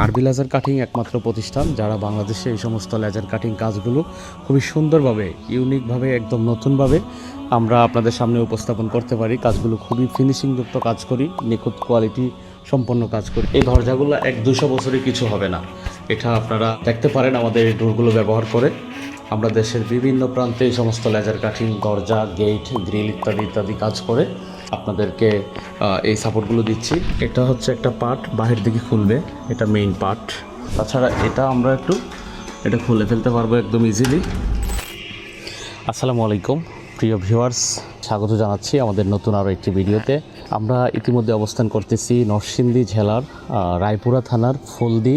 আরবি laser cutting একমাত্র প্রতিষ্ঠান যারা বাংলাদেশে এই সমস্ত লেজার কাটিং কাজগুলো খুবই সুন্দরভাবে ইউনিকভাবে একদম নতুনভাবে আমরা আপনাদের সামনে উপস্থাপন করতে পারি। কাজগুলো খুবই ফিনিশিংযুক্ত কাজ করি, নিখুঁত কোয়ালিটি সম্পন্ন কাজ করি। এই দরজাগুলো 1-200 বছরে কিছু হবে না। এটা আপনারা দেখতে পারেন আমাদের এই ডোরগুলো ব্যবহার করে আমরা দেশের বিভিন্ন প্রান্তে এই সমস্ত লেজার কাটিং, দরজা, গেট, গ্রিল ইত্যাদি ইত্যাদি কাজ করে আপনাদেরকে এই সাপোর্টগুলো দিচ্ছি। এটা হচ্ছে একটা পার্ট, বাহির দিকে খুলবে, এটা মেইন পার্ট। তাছাড়া এটা আমরা এটা খুলে ফেলতে পারবো একদম ইজিলি। আসসালামু আলাইকুম প্রিয় ভিউয়ার্স, স্বাগত জানাচ্ছি আমাদের নতুন আরও একটি ভিডিওতে। আমরা ইতিমধ্যে অবস্থান করতেছি নরসিংদী জেলার রায়পুরা থানার ফুলদি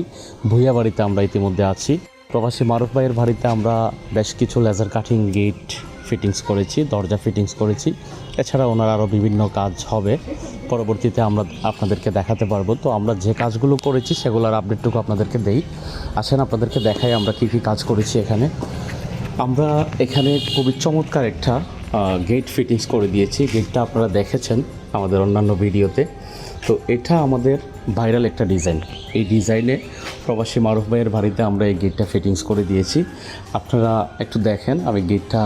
ভুইয়াবাড়িতে আমরা ইতিমধ্যে আছি। প্রবাসী মারুফ ভাইয়ের বাড়িতে আমরা বেশ কিছু লেজার কাটিং গেট ফিটিংস করেছি, দরজা ফিটিংস করেছি। এছাড়া ওনার আরও বিভিন্ন কাজ হবে, পরবর্তীতে আমরা আপনাদেরকে দেখাতে পারবো। তো আমরা যে কাজগুলো করেছি সেগুলোর আপডেটটুকু আপনাদেরকে দেই। আসেন আপনাদেরকে দেখাই আমরা কী কী কাজ করেছি। আমরা এখানে খুবই চমৎকার একটা গেট ফিটিংস করে দিয়েছি। গেটটা আপনারা দেখেছেন আমাদের অন্যান্য ভিডিওতে। তো এটা আমাদের ভাইরাল একটা ডিজাইন। এই ডিজাইনে প্রবাসী মারুফ ভাইয়ের বাড়িতে আমরা এই গেটটা ফিটিংস করে দিয়েছি। আপনারা একটু দেখেন, আমি গেটটা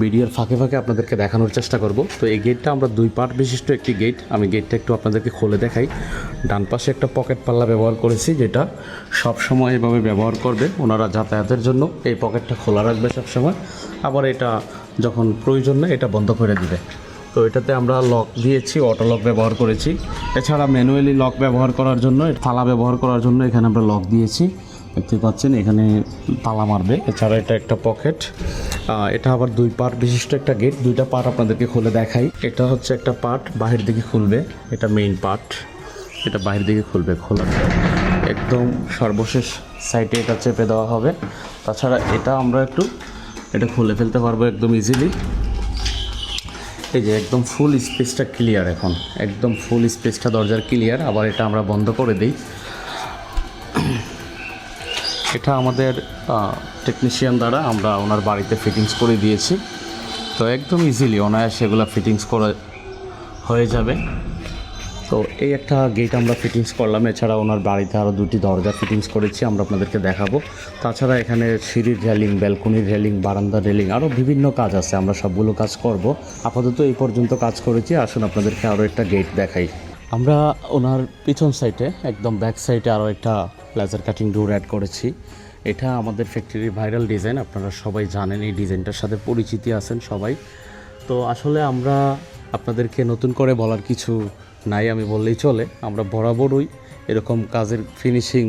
ভিডিওর ফাঁকে ফাঁকে আপনাদেরকে দেখানোর চেষ্টা করব। তো এই গেটটা আমরা 2 পার্ট বিশিষ্ট একটি গেট। আমি গেটটা একটু আপনাদেরকে খুলে দেখাই। ডান পাশে একটা পকেট পাল্লা ব্যবহার করেছি, যেটা সবসময় এভাবে ব্যবহার করবে ওনারা যাতায়াতের জন্য। এই পকেটটা খোলা রাখবে সবসময়, আবার এটা যখন প্রয়োজন নেই এটা বন্ধ করে দিবে। তো এটাতে আমরা লক দিয়েছি, অটো লক ব্যবহার করেছি। এছাড়া ম্যানুয়ালি লক ব্যবহার করার জন্য, তালা ব্যবহার করার জন্য এখানে আমরা লক দিয়েছি, দেখতে পাচ্ছেন এখানে তালা মারবে। এছাড়া এটা একটা পকেট, এটা আবার 2 পার্ট বিশিষ্ট একটা গেট। 2টা পার্ট আপনাদেরকে খুলে দেখাই। এটা হচ্ছে একটা পার্ট, বাহির দিকে খুলবে, এটা মেইন পার্ট, এটা বাহির দিকে খুলবে। খোলার একদম সর্বশেষ সাইডে এটা চেপে দেওয়া হবে। তাছাড়া এটা আমরা এটা খুলে ফেলতে পারবো একদম ইজিলি। এই যে একদম ফুল স্পেসটা ক্লিয়ার, এখন একদম ফুল স্পেসটা দরজার ক্লিয়ার। আবার এটা আমরা বন্ধ করে দিই। এটা আমাদের টেকনিশিয়ান দ্বারা আমরা ওনার বাড়িতে ফিটিংস করে দিয়েছি। তো একদম ইজিলি অনায়াসে এগুলো ফিটিংস করা হয়ে যাবে। তো এই একটা গেট আমরা ফিটিংস করলাম। এছাড়া ওনার বাড়িতে আরও 2টি দরজা ফিটিংস করেছি, আমরা আপনাদেরকে দেখাবো। তাছাড়া এখানে সিঁড়ির রেলিং, ব্যালকনির রেলিং, বারান্দার রেলিং, আরও বিভিন্ন কাজ আছে। আমরা সবগুলো কাজ করব। আপাতত এই পর্যন্ত কাজ করেছি। আসুন আপনাদেরকে আরও একটা গেট দেখাই। আমরা ওনার পিছন সাইডে, একদম ব্যাক সাইডে আরও একটা লেজার কাটিং ডোর অ্যাড করেছি। এটা আমাদের ফ্যাক্টরির ভাইরাল ডিজাইন, আপনারা সবাই জানেন, এই ডিজাইনটার সাথে পরিচিতি আছেন সবাই। তো আসলে আমরা আপনাদেরকে নতুন করে বলার কিছু নাই, আমি বললেই চলে। আমরা বরাবরই এরকম কাজের ফিনিশিং,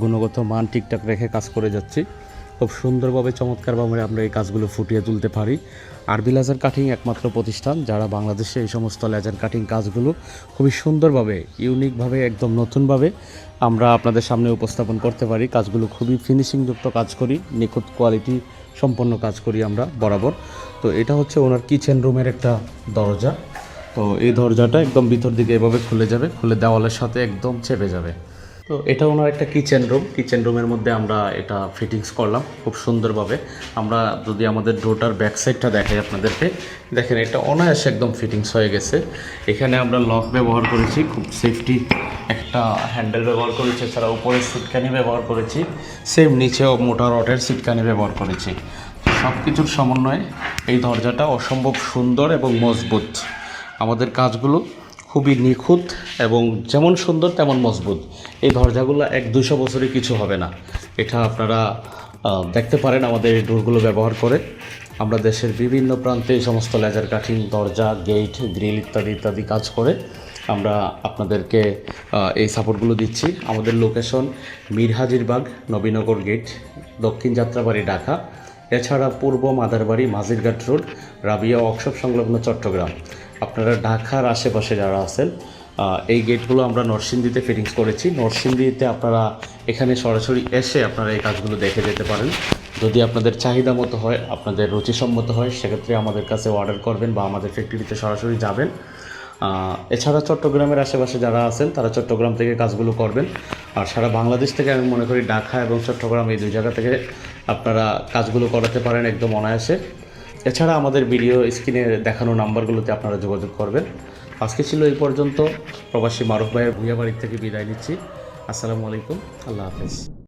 গুণগত মান ঠিকঠাক রেখে কাজ করে যাচ্ছি। খুব সুন্দরভাবে, চমৎকারভাবে আমরা এই কাজগুলো ফুটিয়ে তুলতে পারি। আরবি লেজার কাটিং একমাত্র প্রতিষ্ঠান যারা বাংলাদেশে এই সমস্ত লেজার কাটিং কাজগুলো খুবই সুন্দরভাবে, ইউনিকভাবে, একদম নতুনভাবে আমরা আপনাদের সামনে উপস্থাপন করতে পারি। কাজগুলো খুবই ফিনিশিংযুক্ত কাজ করি, নিখুঁত কোয়ালিটি সম্পন্ন কাজ করি আমরা বরাবর। তো এটা হচ্ছে ওনার কিচেন রুমের একটা দরজা। তো এই দরজাটা একদম ভিতর দিকে এভাবে খুলে যাবে, খুলে দেওয়ালের সাথে একদম চেপে যাবে। তো এটা ওনার একটা কিচেন রুম। কিচেন রুমের মধ্যে আমরা এটা ফিটিংস করলাম খুব সুন্দরভাবে। আমরা যদি আমাদের ডোরটার ব্যাক সাইডটা দেখাই আপনাদেরকে, দেখেন এটা অনায়াসে একদম ফিটিংস হয়ে গেছে। এখানে আমরা লক ব্যবহার করেছি, খুব সেফটি একটা হ্যান্ডেল ব্যবহার করেছি। এছাড়া উপরে সিটকানি ব্যবহার করেছি, সেম নিচেও মোটা রডের সিটকানি ব্যবহার করেছি। সব কিছুর সমন্বয়ে এই দরজাটা অসম্ভব সুন্দর এবং মজবুত। আমাদের কাজগুলো খুবই নিখুঁত এবং যেমন সুন্দর তেমন মজবুত। এই দরজাগুলো 1-200 বছরে কিছু হবে না। এটা আপনারা দেখতে পারেন আমাদের এই ডোরগুলো ব্যবহার করে আমরা দেশের বিভিন্ন প্রান্তে এই সমস্ত লেজার কাটিং, দরজা, গেট, গ্রিল ইত্যাদি ইত্যাদি কাজ করে আমরা আপনাদেরকে এই সাপোর্টগুলো দিচ্ছি। আমাদের লোকেশন মিরহাজিরবাগ, নবীনগর গেট, দক্ষিণ যাত্রাবাড়ি, ঢাকা। এছাড়া পূর্ব মাদারবাড়ি, মাঝিরঘাট রোড, রাবিয়া ওয়ার্কশপ সংলগ্ন চট্টগ্রাম। আপনারা ঢাকার আশেপাশে যারা আছেন, এই গেটগুলো আমরা নরসিংদীতে ফিটিংস করেছি। নরসিংদীতে আপনারা এখানে সরাসরি এসে আপনারা এই কাজগুলো দেখে যেতে পারেন। যদি আপনাদের চাহিদা মতো হয়, আপনাদের রুচিসম্মত হয়, সেক্ষেত্রে আমাদের কাছে অর্ডার করবেন বা আমাদের ফ্যাক্টরিতে সরাসরি যাবেন। এছাড়া চট্টগ্রামের আশেপাশে যারা আছেন তারা চট্টগ্রাম থেকে কাজগুলো করবেন। আর সারা বাংলাদেশ থেকে আমি মনে করি ঢাকা এবং চট্টগ্রাম এই 2 জায়গা থেকে আপনারা কাজগুলো করাতে পারেন একদম অনায়াসে। এছাড়া আমাদের ভিডিও স্ক্রিনে দেখানো নাম্বারগুলোতে আপনারা যোগাযোগ করবেন। আজকে ছিল এই পর্যন্ত। প্রবাসী মারুফ ভাইয়ের ভুইয়াবাড়ি থেকে বিদায় নিচ্ছি। আসসালামু আলাইকুম, আল্লাহ হাফেজ।